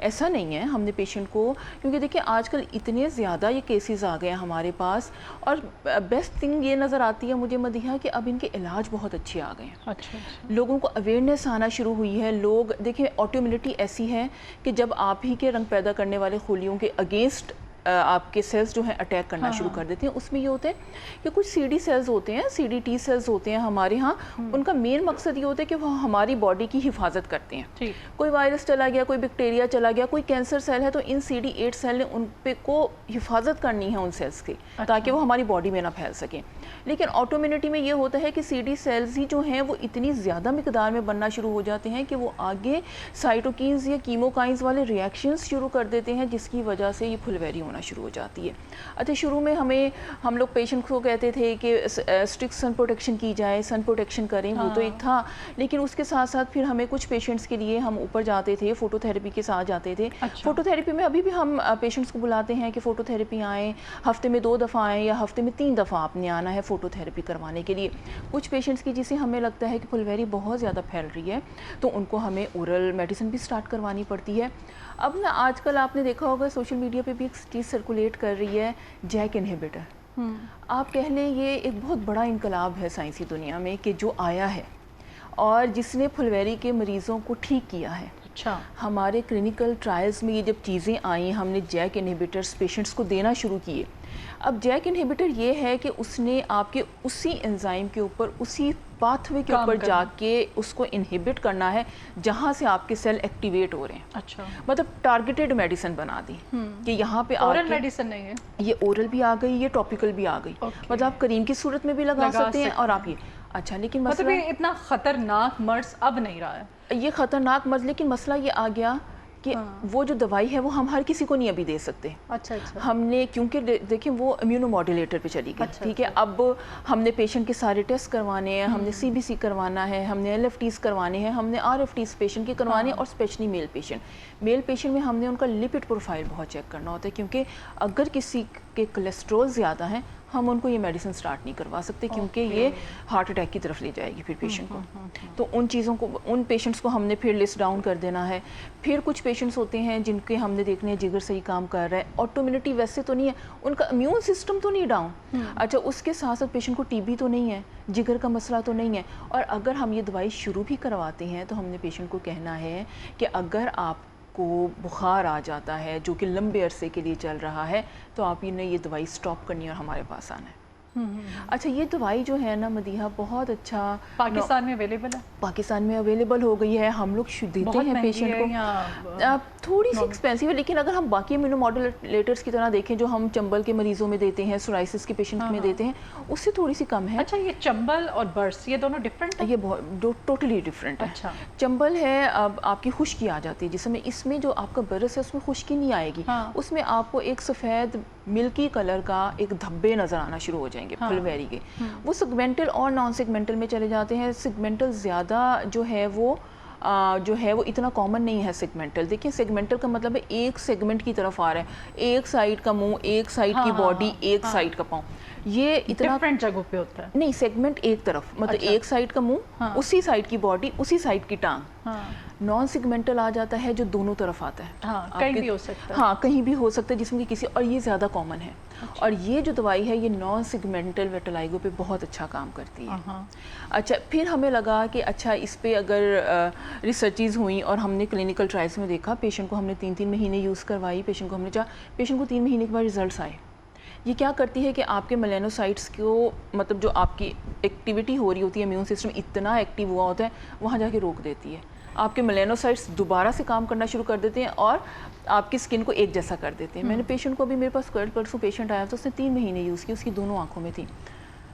ایسا نہیں ہے. ہم نے پیشنٹ کو, کیونکہ دیکھیں آج کل اتنے زیادہ یہ کیسز آ گئے ہیں ہمارے پاس, اور بیسٹ تھنگ یہ نظر آتی ہے مجھے مدیحہ کہ اب ان کے علاج بہت اچھے آ گئے ہیں. اچھا. لوگوں کو اویئرنیس آنا شروع ہوئی ہے. لوگ دیکھیں آٹو امیونٹی ایسی ہے کہ جب آپ ہی کے رنگ پیدا کرنے والے خلیوں کے اگینسٹ آپ کے سیلز جو ہیں اٹیک کرنا شروع کر دیتے ہیں. اس میں یہ ہوتا ہے کہ کچھ سی ڈی سیلز ہوتے ہیں, سی ڈی ٹی سیلز ہوتے ہیں ہمارے ہاں, ان کا مین مقصد یہ ہوتا ہے کہ وہ ہماری باڈی کی حفاظت کرتے ہیں. کوئی وائرس چلا گیا, کوئی بیکٹیریا چلا گیا, کوئی کینسر سیل ہے, تو ان سی ڈی 8 سیل نے ان پہ کو حفاظت کرنی ہے ان سیلز کی, تاکہ وہ ہماری باڈی میں نہ پھیل سکیں. لیکن آٹو امیونٹی میں یہ ہوتا ہے کہ سی ڈی سیلز ہی جو ہیں وہ اتنی زیادہ مقدار میں بننا شروع ہو جاتے ہیں کہ وہ آگے سائٹوکینز یا کیموکائنز والے ریئیکشنز شروع کر دیتے ہیں, جس کی وجہ سے یہ پھلویری ہونا شروع ہو جاتی ہے. اچھا, شروع میں ہم لوگ پیشنٹ کو کہتے تھے کہ اسٹرکٹ سن پروٹیکشن کی جائے, سن پروٹیکشن کریں, وہ تو ایک تھا. لیکن اس کے ساتھ ساتھ پھر ہمیں کچھ پیشنٹس کے لیے ہم اوپر جاتے تھے, فوٹو تھراپی کے ساتھ جاتے تھے. فوٹو تھراپی میں ابھی بھی ہم پیشنٹس کو بلاتے ہیں کہ فوٹو تھراپی آئیں, ہفتے میں 2 دفعہ آئیں یا ہفتے میں 3 دفعہ آپ نے آنا ہے فوٹو تھراپی کروانے کے لیے. کچھ پیشنٹس کی جسے ہمیں لگتا ہے کہ پھلویری بہت زیادہ پھیل رہی ہے, تو ان کو ہمیں اورل میڈیسن بھی سٹارٹ کروانی پڑتی ہے. اب نا آج کل آپ نے دیکھا ہوگا سوشل میڈیا پہ بھی ایک چیز سرکولیٹ کر رہی ہے, جیک انہیبیٹر. آپ کہہ لیں یہ ایک بہت بڑا انقلاب ہے سائنسی دنیا میں کہ جو آیا ہے اور جس نے پھلویری کے مریضوں کو ٹھیک کیا ہے. اچھا. ہمارے کلینکل ٹرائلز میں یہ جب چیزیں آئیں, ہم نے جیک انہیبیٹرز پیشنٹس کو دینا شروع کیے. اب جیک انہیبیٹر یہ ہے کہ اس نے آپ کے اسی انزائم کے اوپر, اسی پاتھ وے کے اوپر جا کے اس کو انہیبٹ کرنا ہے جہاں سے آپ کے سیل ایکٹیویٹ ہو رہے ہیں. اچھا. مطلب ٹارگیٹڈ میڈیسن بنا دی کہ یہاں پہ اورل میڈیسن نہیں ہے, یہ اورل بھی آ گئی, یہ ٹاپیکل بھی آ گئی. مطلب آپ کریم کی صورت میں بھی لگا سکتے ہیں اور آپ یہ. اچھا, لیکن مطلب یہ اتنا خطرناک مرض اب نہیں رہا ہے, یہ خطرناک مرض, لیکن مسئلہ یہ آ گیا کہ وہ جو دوائی ہے وہ ہم ہر کسی کو نہیں ابھی دے سکتے. اچھا. ہم نے کیونکہ دیکھیں وہ امیونو ماڈولیٹر پہ چلی گئی. ٹھیک ہے, اب ہم نے پیشنٹ کے سارے ٹیسٹ کروانے ہیں, ہم نے سی بی سی کروانا ہے, ہم نے ایل ایف ٹیز کروانے ہیں, ہم نے آر ایف ٹیز پیشنٹ کے کروانے ہیں, اور اسپیشلی میل پیشنٹ میں ہم نے ان کا لپڈ پروفائل بہت چیک کرنا ہوتا ہے, کیونکہ اگر کسی کے کولیسٹرول زیادہ ہیں ہم ان کو یہ میڈیسن سٹارٹ نہیں کروا سکتے, کیونکہ یہ ہارٹ اٹیک کی طرف لے جائے گی پھر پیشنٹ کو. تو ان چیزوں کو, ان پیشنٹس کو ہم نے پھر لسٹ ڈاؤن کر دینا ہے. پھر کچھ پیشنٹس ہوتے ہیں جن کے ہم نے دیکھنے ہیں جگر صحیح کام کر رہا ہے, آٹو امیونٹی ویسے تو نہیں ہے, ان کا امیون سسٹم تو نہیں ڈاؤن. اچھا, اس کے ساتھ ساتھ پیشنٹ کو ٹی بی تو نہیں ہے, جگر کا مسئلہ تو نہیں ہے. اور اگر ہم یہ دوائی شروع بھی کرواتے ہیں تو ہم نے پیشنٹ کو کہنا ہے کہ اگر آپ کو بخار آ جاتا ہے جو کہ لمبے عرصے کے لیے چل رہا ہے, تو آپ نے یہ دوائی سٹاپ کرنی ہے اور ہمارے پاس آنا ہے. اچھا, یہ دوائی جو ہے نا مدیحہ بہت اچھا پاکستان میں اویلیبل ہے, پاکستان میں اویلیبل ہو گئی ہے. ہم لوگ دیتے ہیں پیشنٹ کو, تھوڑی سی ایکسپینسیو ہے, لیکن اگر ہم باقی امیونو ماڈولیٹرز کی طرح دیکھیں جو ہم چمبل کے مریضوں میں دیتے ہیں, سورائسس کے پیشنٹ میں دیتے ہیں, اس سے تھوڑی سی کم ہے. اچھا, یہ چمبل اور برس یہ دونوں ڈفرینٹ ہیں؟ یہ بہت ٹوٹلی ڈفرینٹ ہے. اچھا. چمبل ہے اب آپ کی خشکی آ جاتی ہے جس میں, اس میں جو آپ کا برس ہے اس میں خشکی نہیں آئے گی, اس میں آپ کو ایک سفید ملکی کلر کا ایک دھبے نظر آنا شروع ہو جائیں گے پھلویری کے. وہ سیگمنٹل اور نان سیگمنٹل میں چلے جاتے ہیں. سیگمنٹل زیادہ جو ہے وہ اتنا کامن نہیں ہے. سیگمنٹل دیکھیں, سیگمنٹل کا مطلب ہے ایک سیگمنٹ کی طرف آ رہا ہے, ایک سائیڈ کا منہ, ایک سائیڈ کی باڈی, ایک سائیڈ کا پاؤں. یہ اتنا ڈفرینٹ جگہوں پہ ہوتا ہے نہیں, سیگمنٹ ایک طرف, مطلب ایک سائیڈ کا منہ, اسی سائیڈ کی باڈی, اسی سائیڈ کی ٹانگ. نان سیگمنٹل آ جاتا ہے جو دونوں طرف آتا ہے, کہیں بھی ہو سکتا ہے. ہاں, کہیں بھی ہو سکتا ہے جسم کی کسی, اور یہ زیادہ کامن ہے. اور یہ جو دوائی ہے یہ نان سیگمنٹل ویٹیلائگو پہ بہت اچھا کام کرتی ہے. اچھا, پھر ہمیں لگا کہ اچھا اس پہ اگر ریسرچز ہوئیں اور ہم نے کلینکل ٹرائلس میں دیکھا, پیشنٹ کو ہم نے 3 مہینے یوز کروائی, پیشنٹ کو ہم نے پیشنٹ کو 3 مہینے کے بعد ریزلٹس آئے. یہ کیا کرتی ہے کہ آپ کے میلانوسائٹس کو, مطلب جو آپ کی ایکٹیویٹی ہو رہی ہوتی ہے, امیون سسٹم اتنا ایکٹیو ہوا ہوتا ہے, وہاں جا کے روک دیتی ہے. آپ کے میلانوسائٹس دوبارہ سے کام کرنا شروع کر دیتے ہیں اور آپ کی اسکن کو ایک جیسا کر دیتے ہیں. میں نے پیشنٹ کو, ابھی میرے پاس پرسوں پیشنٹ آیا تو اس نے 3 مہینے یوز کی, اس کی دونوں آنکھوں میں تھی,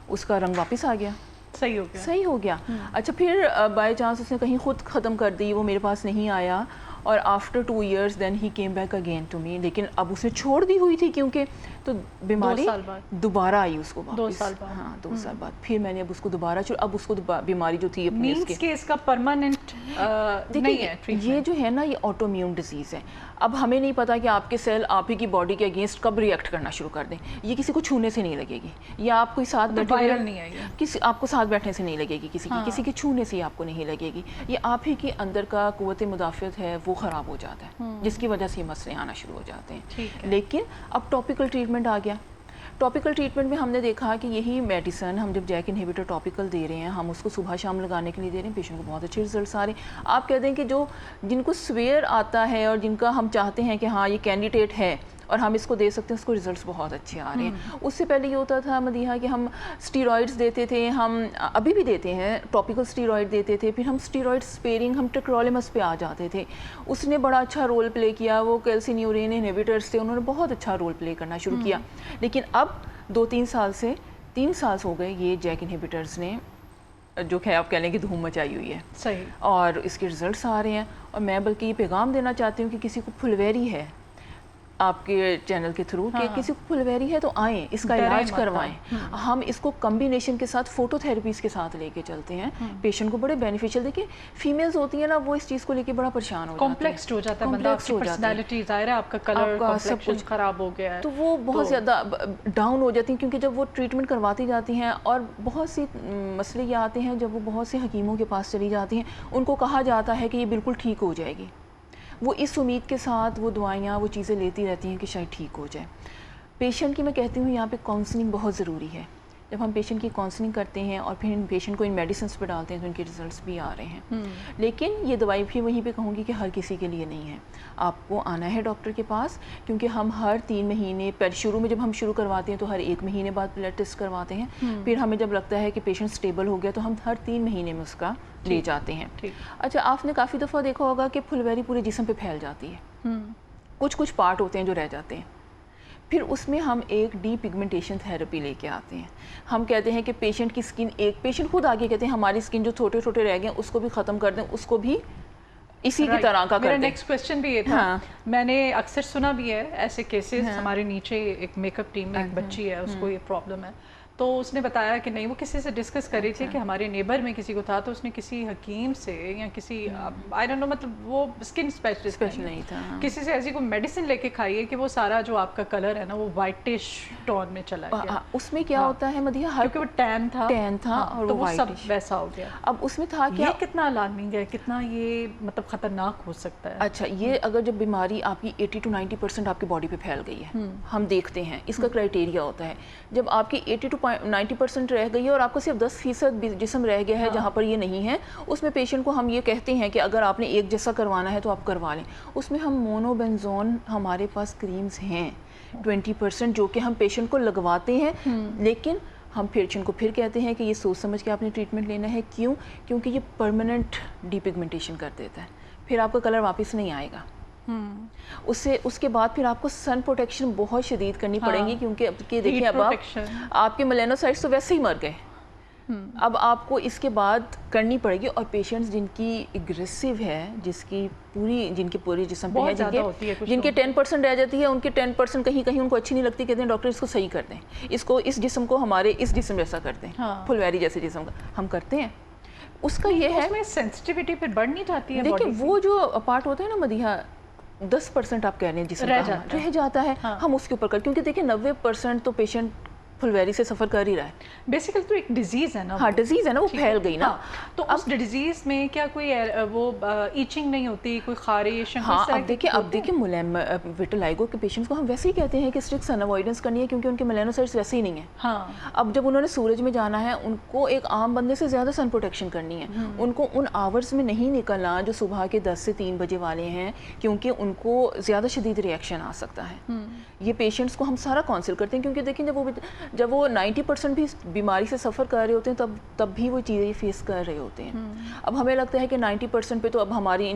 اس کا رنگ واپس آ گیا, صحیح ہو گیا. اچھا, پھر بائی چانس اس نے کہیں خود ختم کر دی, وہ میرے پاس نہیں آیا, اور after 2 years then he came back again to me. لیکن اب اس نے چھوڑ دی ہوئی تھی کیونکہ, تو بیماری دوبارہ آئی اس کو واپس 2 سال بعد. ہاں, 2 سال بعد پھر میں نے اب اس کو دوبارہ اب اس کو بیماری جو تھی اپنی, اس کا پرماننٹ نہیں ہے. یہ جو ہے نا یہ آٹو امیون ڈیزیز ہے. اب ہمیں نہیں پتا کہ آپ کے سیل آپ ہی کی باڈی کے اگینسٹ کب ریئیکٹ کرنا شروع کر دیں. یہ کسی کو چھونے سے نہیں لگے گی, یا آپ کوئی ساتھ وائرل نہیں ہے, کسی آپ کو ساتھ بیٹھنے سے نہیں لگے گی, کسی کے چھونے سے آپ کو نہیں لگے گی. یہ آپ ہی کے اندر کا قوت مدافعت ہے وہ خراب ہو جاتا ہے, جس کی وجہ سے یہ مسئلے آنا شروع ہو جاتے ہیں. لیکن اب ٹاپیکل ٹریٹمنٹ آ گیا. ٹاپیکل ٹریٹمنٹ میں ہم نے دیکھا کہ یہی میڈیسن ہم جب جیک انہیبیٹر ٹاپیکل دے رہے ہیں, ہم اس کو صبح شام لگانے کے لیے دے رہے ہیں, پیشنٹ کو بہت اچھے ریزلٹس آ رہے ہیں. آپ کہہ دیں کہ جن کو سویئر آتا ہے اور جن کا ہم چاہتے ہیں کہ ہاں یہ کینڈیڈیٹ ہے اور ہم اس کو دے سکتے ہیں, اس کو ریزلٹس بہت اچھے آ رہے ہیں. اس سے پہلے یہ ہوتا تھا مدیحہ کہ ہم اسٹیرائڈس دیتے تھے, ہم ابھی بھی دیتے ہیں ٹاپیکل اسٹیرائڈ دیتے تھے, پھر ہم اسٹیرائڈ اسپیرنگ ہم ٹیکرولمس پہ آ جاتے تھے. اس نے بڑا اچھا رول پلے کیا, وہ کیلسینیورین انہیبیٹرس تھے, انہوں نے بہت اچھا رول پلے کرنا شروع کیا. لیکن اب 2-3 سال سے 3 سال ہو گئے یہ جیک انہیبیٹرز نے جو کہ آپ کہہ لیں کہ دھوم مچائی ہوئی ہے. صحیح. اور اس کے ریزلٹس آ رہے ہیں. اور میں بلکہ یہ پیغام دینا چاہتی ہوں کہ کسی کو پھلویری ہے آپ کے چینل کے تھرو کہ کسی کو پھلویری ہے تو آئیں, اس کا علاج کروائیں. ہم اس کو کمبینیشن کے ساتھ فوٹو تھراپیز کے ساتھ لے کے چلتے ہیں. پیشنٹ کو بڑے بینیفیشل. دیکھیں فیمیلز ہوتی ہیں نا, وہ اس چیز کو لے کے بڑا پریشان ہو جاتی ہیں, کمپلیکس ہو جاتا ہے بندہ, آپ کی پرسنالٹی ظاہر ہے, آپ کا کلر سب کچھ خراب ہو گیا ہے, تو وہ بہت زیادہ ڈاؤن ہو جاتی ہیں. کیونکہ جب وہ ٹریٹمنٹ کرواتی جاتی ہیں اور بہت سی مسئلے یہ آتے ہیں جب وہ بہت سے حکیموں کے پاس چلی جاتی ہیں, ان کو کہا جاتا ہے کہ یہ بالکل ٹھیک ہو جائے گی. وہ اس امید کے ساتھ وہ دوائیاں وہ چیزیں لیتی رہتی ہیں کہ شاید ٹھیک ہو جائے. پیشنٹ کی میں کہتی ہوں یہاں پہ کاؤنسلنگ بہت ضروری ہے. جب ہم پیشنٹ کی کاؤنسلنگ کرتے ہیں اور پھر پیشنٹ کو ان میڈیسنس پہ ڈالتے ہیں تو ان کے ریزلٹس بھی آ رہے ہیں. لیکن یہ دوائی بھی وہیں پہ کہوں گی کہ ہر کسی کے لیے نہیں ہے. آپ کو آنا ہے ڈاکٹر کے پاس, کیونکہ ہم ہر 3 مہینے شروع میں جب ہم شروع کرواتے ہیں تو ہر 1 مہینے بعد بلڈ ٹیسٹ کرواتے ہیں. پھر ہمیں جب لگتا ہے کہ پیشنٹ اسٹیبل ہو گیا تو ہم ہر 3 مہینے میں اس کا لے جاتے ہیں. اچھا, آپ نے کافی دفعہ دیکھا ہوگا کہ پھلویری پورے جسم پہ پھیل جاتی ہے, کچھ پارٹ ہوتے ہیں جو رہ جاتے ہیں. پھر اس میں ہم ایک ڈی پگمنٹیشن تھراپی لے کے آتے ہیں. ہم کہتے ہیں کہ پیشنٹ کی اسکن, ایک پیشنٹ خود آگے کہتے ہیں ہماری اسکن جو چھوٹے چھوٹے رہ گئے ہیں اس کو بھی ختم کر دیں, اس کو بھی اسی کی طرح کا کر دیں. میرا نیکسٹ کوسچن بھی یہ تھا, میں نے اکثر سنا بھی ہے ایسے کیسز. ہمارے نیچے ایک میک اپ ٹیم میں ایک بچی ہے, اس کو یہ پرابلم ہے, تو اس نے بتایا کہ نہیں, وہ کسی سے ڈسکس کر رہی تھی کہ ہمارے نیبر میں کسی کو تھا, تو اس نے کسی حکیم سے یا کسی آئی ڈونٹ نو, مطلب وہ اسکن اسپیشلسٹ نہیں تھا, کسی سے ایسی کوئی میڈیسن لے کے کھائی ہے کہ وہ سارا جو آپ کا کلر ہے نا وہ وائٹش ٹون میں چلا گیا. اس میں کیا ہوتا ہے مدیحہ, کیونکہ وہ ٹین تھا اور وہ سب ویسا ہو گیا. اب اس میں تھا یہ کتنا الارمنگ ہے, کتنا یہ مطلب خطرناک ہو سکتا ہے. اچھا, یہ اگر جب بیماری آپ کی 80 to 90% آپ کی باڈی پہ پھیل گئی ہے, ہم دیکھتے ہیں اس کا کرائٹیریا ہوتا ہے. جب آپ کی 80 to 90% رہ گئی ہے اور آپ کو صرف 10% جسم رہ گیا ہے جہاں پر یہ نہیں ہے, اس میں پیشنٹ کو ہم یہ کہتے ہیں کہ اگر آپ نے ایک جیسا کروانا ہے تو آپ کروا لیں. اس میں ہم مونوبینزون, ہمارے پاس کریمز ہیں 20% جو کہ ہم پیشنٹ کو لگواتے ہیں. لیکن ہم پیشنٹ کو پھر کہتے ہیں کہ یہ سوچ سمجھ کے آپ نے ٹریٹمنٹ لینا ہے. کیوں؟ کیونکہ یہ پرماننٹ ڈی پگمنٹیشن کر دیتا ہے, پھر آپ کا کلر واپس نہیں آئے گا. اس کے بعد پھر آپ کو سن پروٹیکشن بہت شدید کرنی پڑے گی, کیونکہ دیکھیں اب آپ کے میلانوسائٹس تو ویسے ہی مر گئے, اب آپ کو اس کے بعد کرنی پڑے گی. اور پیشنٹس جن کی اگریسو ہے, جن کے پورے جسم پہ ہے, جن کے 10% رہ جاتی ہے, ان کے 10% کہیں ان کو اچھی نہیں لگتی, کہتے ہیں ڈاکٹر اس کو صحیح کر دیں, اس جسم کو ہمارے اس جسم جیسا کر دیں, پھلویری جیسے جسم کا ہم کرتے ہیں. اس کا یہ ہے اس میں سینسٹیوٹی پھر بڑھ نہیں جاتی ہے. دیکھیں وہ جو پارٹ ہوتا ہے نا مدیحہ, 10% آپ کہہ رہے ہیں جسم رہ جاتا ہے, ہم اس کے اوپر کر, کیونکہ دیکھیں 90% تو پیشنٹ پھلویری سے سفر کر ہی رہا ہے. بیسیکلی تو ایک ڈیزیز ہے نا. ہاں ڈیزیز ہے نا, وہ پھیل گئی نا. تو اس ڈیزیز میں کیا کوئی وہ ایچنگ نہیں ہوتی, کوئی خارش؟ ہاں اب دیکھیں ویٹیلائگو کے پیشنٹس کو ہم ویسے ہی کہتے ہیں کہ اسٹرکٹ سن اوائڈنس کرنی ہے, کیونکہ ان کے میلانوسائٹس ویسے ہی نہیں ہیں. ہاں اب جب انہوں نے سورج میں جانا ہے, ان کو ایک عام بندے سے زیادہ سن پروٹیکشن کرنی ہے. ان کو ان آورز میں نہیں نکلنا جو صبح کے 10 سے 3 بجے والے ہیں, کیونکہ ان کو زیادہ شدید ریئیکشن آ سکتا ہے. یہ پیشنٹس کو ہم سارا کاؤنسل کرتے ہیں, کیونکہ دیکھیں جب وہ 90% بھی بیماری سے سفر کر رہے ہوتے ہیں تب بھی وہ چیزیں فیس کر رہے ہوتے ہیں. اب ہمیں لگتا ہے کہ 90% پہ تو اب ہماری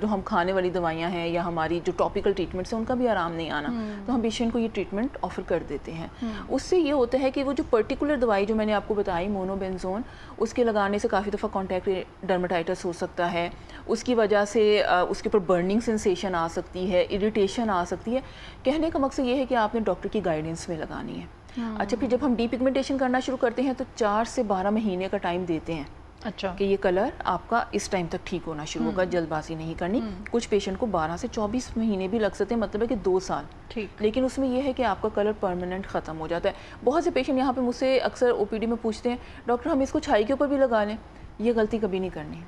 جو ہم کھانے والی دوائیاں ہیں یا ہماری جو ٹاپیکل ٹریٹمنٹس ہیں ان کا بھی آرام نہیں آنا, تو ہم پیشنٹ کو یہ ٹریٹمنٹ آفر کر دیتے ہیں. اس سے یہ ہوتا ہے کہ وہ جو پرٹیکولر دوائی جو میں نے آپ کو بتائی مونوبینزون, اس کے لگانے سے کافی دفعہ کانٹیکٹ ڈرماٹائٹس ہو سکتا ہے, اس کی وجہ سے اس کے اوپر برننگ سینسیشن آ سکتی ہے, اریٹیشن آ سکتی ہے. کہنے کا مقصد یہ ہے کہ آپ نے ڈاکٹر کی گائیڈنس میں لگانی ہے. اچھا, پھر جب ہم ڈی پگمنٹیشن کرنا شروع کرتے ہیں تو 4 سے 12 مہینے کا ٹائم دیتے ہیں. اچھا کہ یہ کلر آپ کا اس ٹائم تک ٹھیک ہونا شروع ہوگا, جلد بازی نہیں کرنی. کچھ پیشنٹ کو 12 سے 24 مہینے بھی لگ سکتے ہیں, مطلب ہے کہ 2 سال. ٹھیک. لیکن اس میں یہ ہے کہ آپ کا کلر پرماننٹ ختم ہو جاتا ہے. بہت سے پیشنٹ یہاں پہ مجھ سے اکثر او پی ڈی میں پوچھتے ہیں ڈاکٹر ہم اس کو چھائی کے اوپر بھی لگا لیں. یہ غلطی کبھی نہیں کرنی.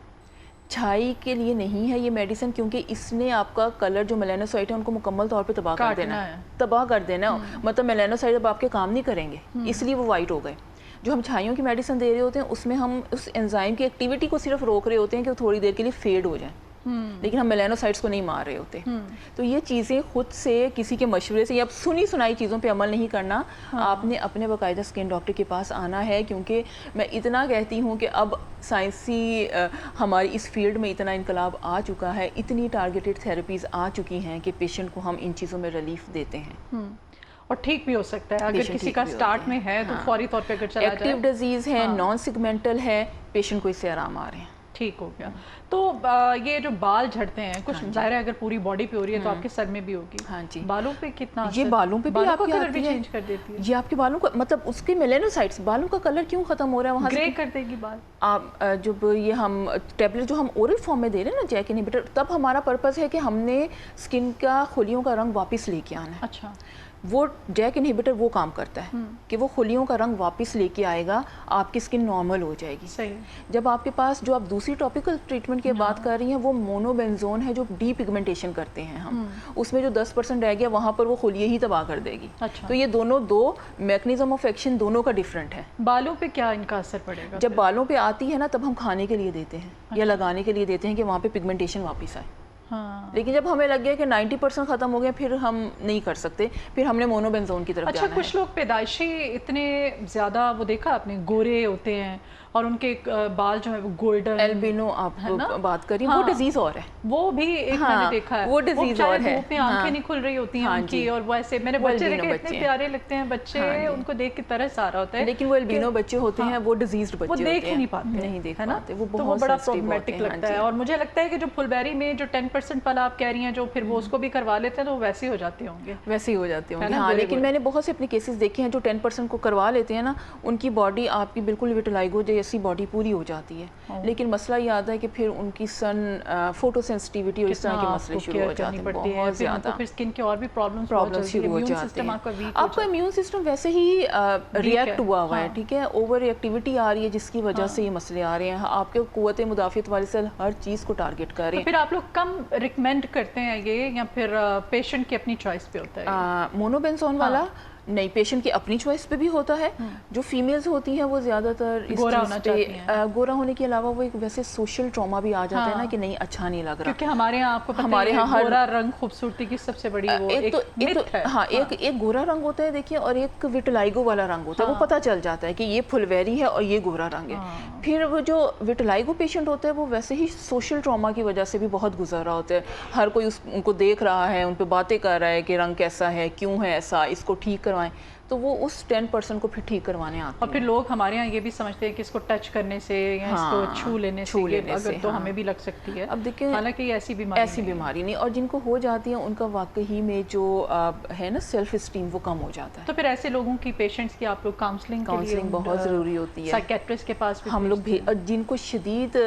چھائی کے لیے نہیں ہے یہ میڈیسن, کیونکہ اس نے آپ کا کلر جو میلانوسائٹ ہے ان کو مکمل طور پہ تباہ کر دینا ہے, تباہ کر دینا. مطلب میلانوسائٹ اب آپ کے کام نہیں کریں گے, اس لیے وہ وائٹ ہو گئے. جو ہم چھائیوں کی میڈیسن دے رہے ہوتے ہیں اس میں ہم اس انزائم کی ایکٹیویٹی کو صرف روک رہے ہوتے ہیں کہ وہ تھوڑی دیر کے لیے فیڈ ہو جائیں, لیکن ہم میلانوسائٹس کو نہیں مار رہے ہوتے. تو یہ چیزیں خود سے کسی کے مشورے سے یا سنی سنائی چیزوں پہ عمل نہیں کرنا. آپ نے اپنے باقاعدہ اسکن ڈاکٹر کے پاس آنا ہے, کیونکہ میں اتنا کہتی ہوں کہ اب سائنسی ہماری اس فیلڈ میں اتنا انقلاب آ چکا ہے, اتنی ٹارگیٹڈ تھیراپیز آ چکی ہیں کہ پیشنٹ کو ہم ان چیزوں میں ریلیف دیتے ہیں. اور ٹھیک بھی ہو سکتا ہے اگر کسی کا سٹارٹ میں ہے تو فوری طور پہ اگر چلا جائے. ایکٹیو ڈیزیز ہے, نان سیگمنٹل ہے, پیشنٹ کو اس سے آرام آ رہے ہیں. ٹھیک ہو گیا. تو یہ جو بال جھڑتے ہیں کچھ ظاہر ہے اگر پوری باڈی پہ ہو رہی ہے تو آپ کے سر میں بھی ہوگی. ہاں جی. بالوں پہ کتنا یہ بالوں پہ بھی آپ کا کلر بھی چینج کر دیتی ہے. یہ آپ کے بالوں کا مطلب اس کے میلانوسائٹس, بالوں کا کلر کیوں ختم ہو رہا ہے وہاں سے گرے کر دے گی بال. آپ جب یہ ہم ٹیبلٹ جو ہم اورل فارم میں دے رہے ہیں نا جیک انہیبیٹر, تب ہمارا پرپز ہے کہ ہم نے اسکن کا خلیوں کا رنگ واپس لے کے آنا ہے. اچھا. وہ جیک انہیبیٹر وہ کام کرتا ہے کہ وہ خلیوں کا رنگ واپس لے کے آئے گا, آپ کی اسکن نارمل ہو جائے گی. صحیح. جب آپ کے پاس جو آپ دوسری ٹاپیکل ٹریٹمنٹ کی بات کر رہی ہیں وہ مونوبینزون ہے جو ڈی پگمنٹیشن کرتے ہیں ہم, اس میں جو 10% رہ گیا وہاں پر وہ خلیے ہی تباہ کر دے گی. تو یہ دونوں دو میکنزم آف ایکشن دونوں کا ڈفرینٹ ہے. بالوں پہ کیا ان کا اثر پڑے گا؟ جب بالوں پہ آتی ہے نا تب ہم کھانے کے لیے دیتے ہیں یا لگانے کے لیے دیتے ہیں کہ وہاں پہ پگمنٹیشن واپس آئے. لیکن جب ہمیں لگ گیا کہ 90% ختم ہو گیا پھر ہم نہیں کر سکتے, پھر ہم نے مونوبینزون کی طرف جانا ہے. اچھا, کچھ لوگ پیدائشی اتنے زیادہ وہ دیکھا آپ نے گورے ہوتے ہیں اور ان کے بال جو ہے وہ گولڈن, البینو آپ بات کر رہی ہیں, وہ ڈیزیز اور ہے. وہ بھی ایک میں نے دیکھا ہے, وہ ڈیزیز اور ہے. دھوپ میں آنکھیں نہیں کھل رہی ہوتی ہیں ان کی, اور وہ ایسے میں نے بچے دیکھے اتنے پیارے لگتے ہیں بچے, ان کو دیکھ کے ترس آ رہا ہوتا ہے. لیکن وہ البینو بچے ہوتے ہیں, وہ ڈیزیزڈ بچے ہوتے ہیں, وہ دیکھ ہی نہیں پاتے, نہیں دیکھ پاتے, وہ بہت بڑا پرابلمیٹک لگتا ہے. اور مجھے لگتا ہے کہ جو پھلبیری میں جو 10% والا آپ کہہ رہی ہیں جو پھر وہ اس کو بھی کروا لیتے ہیں تو ویسے ہی ہو جاتے ہوں گے. ویسے ہی ہو جاتے ہوں گے, ہاں. لیکن میں نے بہت سے اپنے کیسز دیکھے ہیں جو 10% کو کروا لیتے ہیں نا, ان کی باڈی آپ کی بالکل وٹلائگو جیسی باڈی پوری ہو جاتی ہے. لیکن مسئلہ یہ آتا ہے کہ پھر ان کی سن فوٹو سینسٹیوٹی اور اس طرح کے مسئلے شروع ہو جاتے ہیں, بہت زیادہ. پھر اسکن کے اور بھی پرابلمز شروع ہو جاتے ہیں. آپ کا امیون سسٹم ویسے ہی ریئیکٹ ہوا ہوا ہے, ٹھیک ہے, اوور ایکٹیویٹی آ رہی ہے جس کی وجہ سے یہ مسئلے آ رہے ہیں. آپ کے قوت مدافعت والے سیل ہر چیز کو ٹارگٹ کر رہے ہیں. پھر آپ لوگ کم ریکمینڈ کرتے ہیں یہ یا پھر پیشنٹ کی اپنی چوائس پہ ہوتا ہے؟ مونوبینزون والا نہیں, پیشنٹ کی اپنی چوائس پہ بھی ہوتا ہے. جو فیمیلز ہوتی ہیں وہ زیادہ تر اس چیز پہ گورا ہونے کے علاوہ وہ ایک ویسے سوشل ٹراما بھی آ جاتا ہے نا کہ نہیں اچھا نہیں لگ رہا, کیونکہ ہمارے یہاں آپ کو پتہ ہے گورا رنگ خوبصورتی کی سب سے بڑی وہ ایک مت ہے. ہاں, ایک گورا رنگ ہوتا ہے دیکھیے, اور ایک وٹلائگو والا رنگ ہوتا ہے. وہ پتہ چل جاتا ہے کہ یہ پھلویری ہے اور یہ گورا رنگ ہے. پھر وہ جو وٹلائگو پیشنٹ ہوتا ہے وہ ویسے ہی سوشل ٹراما کی وجہ سے بھی بہت گزر رہا ہوتا ہے. ہر کوئی ان کو دیکھ رہا ہے, ان پہ باتیں کر رہا ہے کہ رنگ کیسا ہے, کیوں ہے ایسا, اس کو ٹھیک کروائیں. تو وہ اس 10% کو پھر ٹھیک کروانے آتے ہیں. اور پھر لوگ ہمارے یہاں یہ بھی سمجھتے ہیں کہ اس کو ٹچ کرنے سے یا اس کو چھو لینے سے اگر تو ہمیں بھی لگ سکتی ہے. اب دیکھیں حالانکہ یہ ایسی بیماری نہیں, اور جن کو ہو جاتی ہیں ان کا واقعی میں جو ہے نا سیلف اسٹیم وہ کم ہو جاتا ہے. تو پھر ایسے لوگوں کی پیشنٹس کی آپ لوگ کاؤنسلنگ بہت ضروری ہوتی ہے. سائیکیٹرسٹ کے پاس بھی ہم لوگ جن کو شدید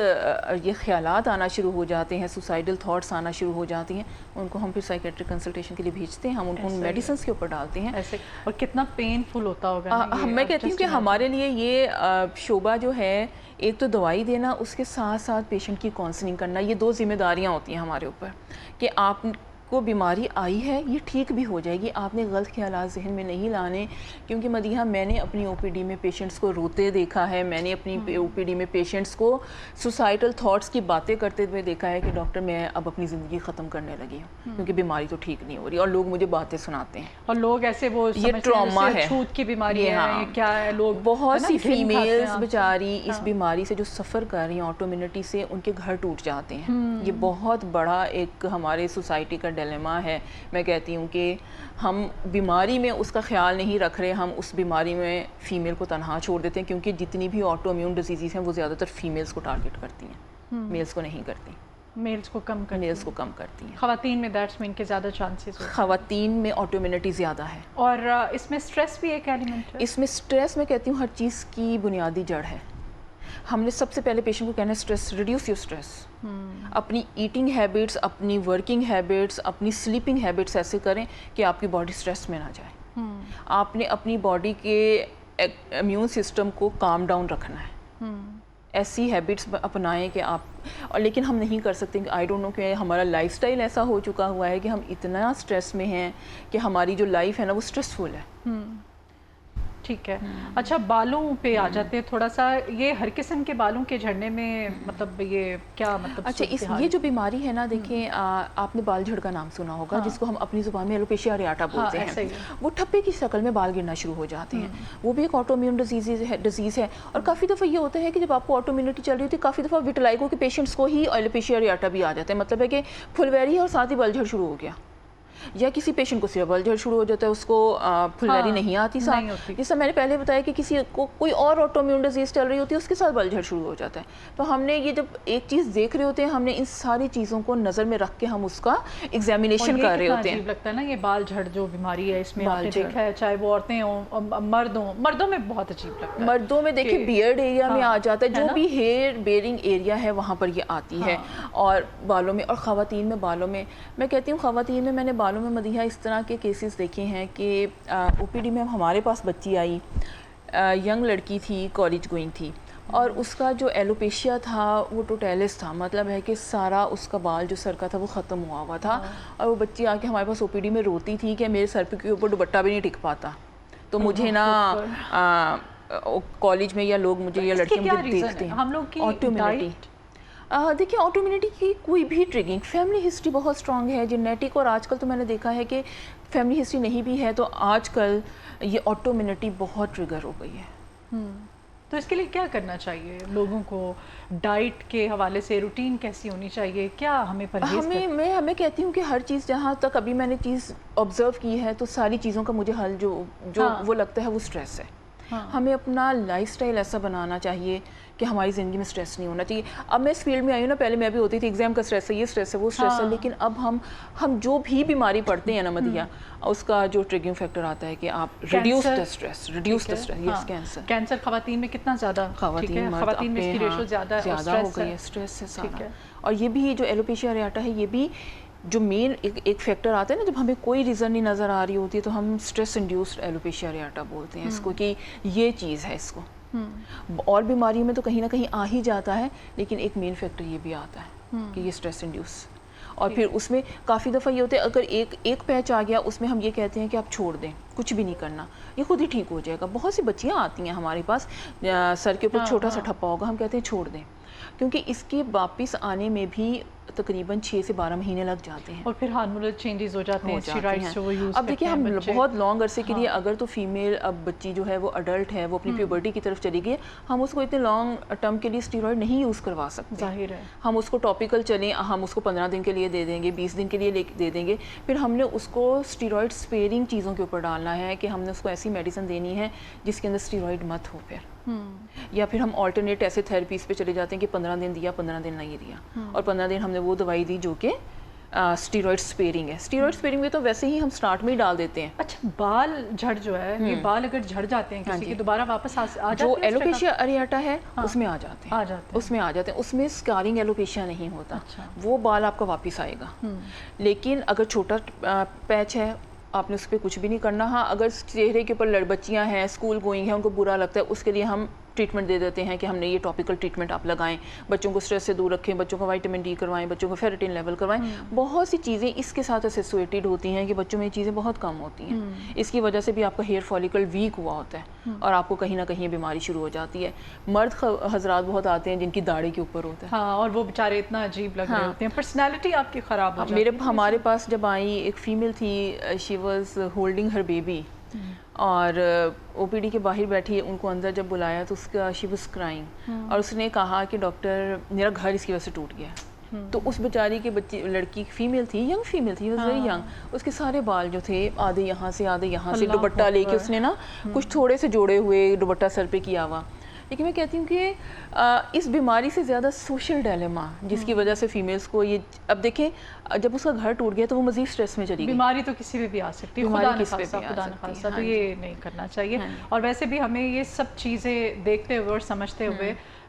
یہ خیالات آنا شروع ہو جاتے ہیں, سوسائڈل تھاٹس آنا شروع ہو جاتی ہیں, ان کو ہم پھر سائیکیٹرک کنسلٹیشن کے لیے بھیجتے ہیں. ہم ان کو میڈیسنس کے اوپر ڈالتے ہیں. اور کتنا پین فل ہوتا ہوگا. میں کہتی ہوں کہ ہمارے لیے یہ شعبہ جو ہے, ایک تو دوائی دینا, اس کے ساتھ ساتھ پیشنٹ کی کاؤنسلنگ کرنا, یہ 2 ذمہ داریاں ہوتی ہیں ہمارے اوپر کہ آپ کو بیماری آئی ہے یہ ٹھیک بھی ہو جائے گی. آپ نے غلط خیالات ذہن میں نہیں لانے, کیونکہ مدیحہ میں نے اپنی او پی ڈی میں پیشنٹس کو روتے دیکھا ہے, میں نے اپنی او پی ڈی میں پیشنٹس کو سوسائٹل تھاٹس کی باتیں کرتے ہوئے دیکھا ہے کہ ڈاکٹر میں اب اپنی زندگی ختم کرنے لگی ہوں کیونکہ بیماری تو ٹھیک نہیں ہو رہی, اور لوگ مجھے باتیں سناتے ہیں. اور لوگ ایسے وہ یہ ٹراما ہے, چھوت کی بیماری ہے, کیا ہے, لوگ بہت سی فیمیلز بیچاری اس بیماری سے جو سفر کر رہی ہیں آٹومینٹی سے, ان کے گھر ٹوٹ جاتے ہیں. یہ بہت بڑا ایک ہمارے سوسائٹی کا ڈیلیما ہے. میں کہتی ہوں کہ ہم بیماری میں اس کا خیال نہیں رکھ رہے, ہم اس بیماری میں فیمیل کو تنہا چھوڑ دیتے ہیں, کیونکہ جتنی بھی آٹو امیون ڈیزیزز ہیں وہ زیادہ تر فیمیلز کو ٹارگٹ کرتی ہیں, میلز کو نہیں کرتی. میلز کو کم کرتی ہیں. خواتین میں دیٹس مین کے زیادہ چانسز, خواتین میں آٹو امیونٹی زیادہ ہے. اور اس میں سٹریس بھی ایک ایلیمنٹ ہے. اس میں سٹریس میں کہتی ہوں ہر چیز کی بنیادی جڑ ہے. ہم نے سب سے پہلے پیشنٹ کو کہنا ہے اسٹریس ریڈیوس یور اسٹریس. اپنی ایٹنگ ہیبٹس, اپنی ورکنگ ہیبٹس, اپنی سلیپنگ ہیبٹس ایسے کریں کہ آپ کی باڈی اسٹریس میں نہ جائے. آپ نے اپنی باڈی کے امیون سسٹم کو کام ڈاؤن رکھنا ہے. ایسی ہیبٹس اپنائیں کہ آپ, اور لیکن ہم نہیں کر سکتے کہ آئی ڈونٹ نو کہ ہمارا لائف سٹائل ایسا ہو چکا ہوا ہے کہ ہم اتنا اسٹریس میں ہیں کہ ہماری جو لائف ہے نا وہ اسٹریسفل ہے. ٹھیک ہے. اچھا بالوں پہ آ جاتے ہیں تھوڑا سا. یہ ہر قسم کے بالوں کے جھڑنے میں مطلب یہ کیا مطلب؟ اچھا یہ جو بیماری ہے نا دیکھیں, آپ نے بال جھڑ کا نام سنا ہوگا, جس کو ہم اپنی زبان میں ایلوپیشیا اریاٹا بولتے ہیں. وہ ٹھپے کی شکل میں بال گرنا شروع ہو جاتے ہیں. وہ بھی ایک آٹو امیون ڈیزیز ہے. اور کافی دفعہ یہ ہوتا ہے کہ جب آپ کو آٹو امیونٹی چل رہی ہوتی ہے, کافی دفعہ وٹلائگو کے پیشنٹس کو ہی ایلوپیشیا اریاٹا بھی آ جاتا ہے. مطلب ہے کہ پھلویری ہے اور ساتھ ہی بال جھڑ شروع ہو گیا. یا کسی پیشنٹ کو صرف بال جھڑ شروع ہو جاتا ہے, اس کو پھلویری نہیں آتی ساتھ. جیسا میں نے پہلے بتایا کہ کسی کو کوئی اور آٹو امیون ڈیزیز چل رہی ہوتی ہے, اس کے ساتھ بال جھڑ شروع ہو جاتا ہے. تو ہم نے یہ جب ایک چیز دیکھ رہے ہوتے ہیں, ہم نے ان ساری چیزوں کو نظر میں رکھ کے ہم اس کا ایگزامینیشن کر رہے ہوتے ہیں. عجیب لگتا ہے نا یہ بال جھڑ جو بیماری ہے, اس میں آپ نے دیکھا ہے چاہے وہ عورتیں ہوں مردوں میں بہت عجیب لگتا ہے. مردوں میں دیکھیں بیئرڈ ایریا میں آ جاتا ہے, جو بھی ہیئر بیئرنگ ایریا ہے وہاں پر یہ آتی ہے. اور بالوں میں, اور خواتین میں بالوں میں, میں کہتی ہوں خواتین میں نے بالوں میں مدیحہ اس طرح کے کیسز دیکھے ہیں کہ او پی ڈی میں ہمارے پاس بچی آئی, ینگ لڑکی تھی, کالج گوئنگ تھی, اور اس کا جو ایلوپیشیا تھا وہ ٹوٹیلس تھا. مطلب ہے کہ سارا اس کا بال جو سر کا تھا وہ ختم ہوا ہوا تھا. اور وہ بچی آ کے ہمارے پاس او پی ڈی میں روتی تھی کہ میرے سر کے اوپر دوپٹہ بھی نہیں ٹک پاتا. تو مجھے نا کالج میں یا لوگ مجھے یا لڑکیاں مجھے دیکھتے ہیں. ہم لوگ کی آٹومیٹک دیکھیں, آٹو امیونٹی کی کوئی بھی ٹریگنگ, فیملی ہسٹری بہت اسٹرانگ ہے, جینیٹک, اور آج کل تو میں نے دیکھا ہے کہ فیملی ہسٹری نہیں بھی ہے تو آج کل یہ آٹو امیونٹی بہت ٹریگر ہو گئی ہے. تو اس کے لیے کیا کرنا چاہیے لوگوں کو؟ ڈائٹ کے حوالے سے روٹین کیسی ہونی چاہیے؟ کیا ہمیں پرہیز میں کہتی ہوں کہ ہر چیز, جہاں تک ابھی میں نے چیز آبزرو کی ہے, تو ساری چیزوں کا مجھے حل جو وہ لگتا ہے وہ اسٹریس ہے. ہمیں اپنا لائف سٹائل ایسا بنانا چاہیے کہ ہماری زندگی میں اسٹریس نہیں ہونا چاہیے. اب میں اس فیلڈ میں آئی ہوں نا, پہلے میں بھی ہوتی تھی ایگزام کا اسٹریس ہے, یہ اسٹریس ہے, وہ اسٹریس ہے, لیکن اب ہم جو بھی بیماری پڑھتے ہیں نا مدیحہ, اس کا جو ٹریگنگ فیکٹر آتا ہے کہ آپ reduce the stress. Yes, cancer خواتین میں کتنا زیادہ؟ خواتین میں اس کی ریشو زیادہ ہو گئی ہے, اسٹریس سے سارا. اور یہ بھی جو ایلوپیشیا اریاٹا ہے, یہ بھی جو مین ایک فیکٹر آتا ہے نا, جب ہمیں کوئی ریزن نہیں نظر آ رہی ہوتی ہے تو ہم اسٹریس انڈیوسڈ ایلوپیشیا اریاٹا بولتے ہیں اس کو, کہ یہ چیز ہے اس کو. اور بیماریوں میں تو کہیں نہ کہیں آ ہی جاتا ہے, لیکن ایک مین فیکٹر یہ بھی آتا ہے کہ یہ اسٹریس انڈیوس. اور پھر اس میں کافی دفعہ یہ ہوتا ہے, اگر ایک پیچ آ گیا اس میں ہم یہ کہتے ہیں کہ آپ چھوڑ دیں, کچھ بھی نہیں کرنا, یہ خود ہی ٹھیک ہو جائے گا. بہت سی بچیاں آتی ہیں ہمارے پاس, سر کے اوپر چھوٹا سا ٹھپا ہوگا, ہم کہتے ہیں چھوڑ دیں, کیونکہ اس کے واپس آنے میں بھی تقریباً 6 سے 12 مہینے لگ جاتے ہیں. اور پھر ہارمونل چینجز ہو جاتے ہیں, اسٹیرائڈز جو وہ یوز کرتے ہیں. اب دیکھیں ہم بہت لانگ عرصے کے لیے, اگر تو فیمیل اب بچی جو ہے وہ اڈلٹ ہے, وہ اپنی پیوبرٹی کی طرف چلی گئی, ہم اس کو اتنے لانگ ٹرم کے لیے اسٹیرائڈ نہیں یوز کروا سکتے. ظاہر ہے ہم اس کو ٹاپیکل چلیں, ہم اس کو 15 دن کے لیے دے دیں گے, 20 دن کے لیے دے دیں گے. پھر ہم نے اس کو اسٹیرائڈ اسپیئرنگ چیزوں کے اوپر ڈالنا ہے کہ ہم نے اس کو ایسی میڈیسن دینی ہے جس کے اندر اسٹیرائڈ مت ہو. یا پھر ہم آلٹرنیٹ ایسے تھراپیز پہ چلے جاتے ہیں کہ 15 دن دیا, 15 دن نہیں دیا, اور 15 دن ہم نے وہ دوائی دی جو کہ اسٹیرائڈ اسپیئرنگ ہے. اسٹیرائڈ اسپیئرنگ میں تو ویسے ہی ہم سٹارٹ میں ہی ڈال دیتے ہیں. اچھا, بال جھڑ جو ہے, یہ بال اگر جھڑ جاتے ہیں کسی کے, دوبارہ واپس آ جاتے ہیں؟ جو ایلوپیشیا اریاٹا ہے اس میں آ جاتے ہیں, اس میں اسکارنگ ایلوپیشیا نہیں ہوتا. وہ بال آپ کا واپس آئے گا. لیکن اگر چھوٹا پیچ ہے, آپ نے اس پہ کچھ بھی نہیں کرنا. ہاں, اگر چہرے کے اوپر بچیاں ہیں, اسکول گوئنگ ہیں, ان کو برا لگتا ہے, اس کے لیے ہم ٹریٹمنٹ دے دیتے ہیں کہ ہم نے یہ ٹاپیکل ٹریٹمنٹ آپ لگائیں, بچوں کو اسٹریس سے دور رکھیں, بچوں کو وائٹامن ڈی کروائیں, بچوں کو فیریٹن لیول کروائیں. بہت سی چیزیں اس کے ساتھ ایسوسیٹیڈ ہوتی ہیں کہ بچوں میں یہ چیزیں بہت کم ہوتی ہیں. اس کی وجہ سے بھی آپ کا ہیئر فالیکل ویک ہوا ہوتا ہے اور آپ کو کہیں نہ کہیں بیماری شروع ہو جاتی ہے. مرد حضرات بہت آتے ہیں جن کی داڑھی کے اوپر ہوتا ہے, ہاں, اور وہ بیچارے اتنا عجیب لگ رہے ہوتے ہیں, پرسنالٹی آپ کی خراب ہو جاتی ہے. ہمارے پاس جب آئی ایک فیمیل تھی, she was holding her baby, اور او پی ڈی کے باہر بیٹھی, ان کو اندر جب بلایا تو اس کا شی واز کرائنگ, اور اس نے کہا کہ ڈاکٹر میرا گھر اس کی وجہ سے ٹوٹ گیا. تو اس بیچاری کے بچی, لڑکی فیمیل تھی, ینگ فیمیل تھی, واز ویری ینگ, اس کے سارے بال جو تھے آدھے یہاں سے آدھے یہاں سے, دوپٹہ لے کے اس نے نا کچھ تھوڑے سے جوڑے ہوئے دوپٹہ سر پہ کیا ہوا. لیکن میں کہتی ہوں کہ اس بیماری سے زیادہ سوشل ڈائلیما جس کی وجہ سے فیمیلز کو یہ, اب دیکھیں جب اس کا گھر ٹوٹ گیا تو وہ مزید اسٹریس میں چلی گئی. بیماری تو کسی پہ بھی آ سکتی ہے, خدا نہ خاصہ, تو یہ نہیں کرنا چاہیے. اور ویسے بھی ہمیں یہ سب چیزیں دیکھتے ہوئے اور سمجھتے ہوئے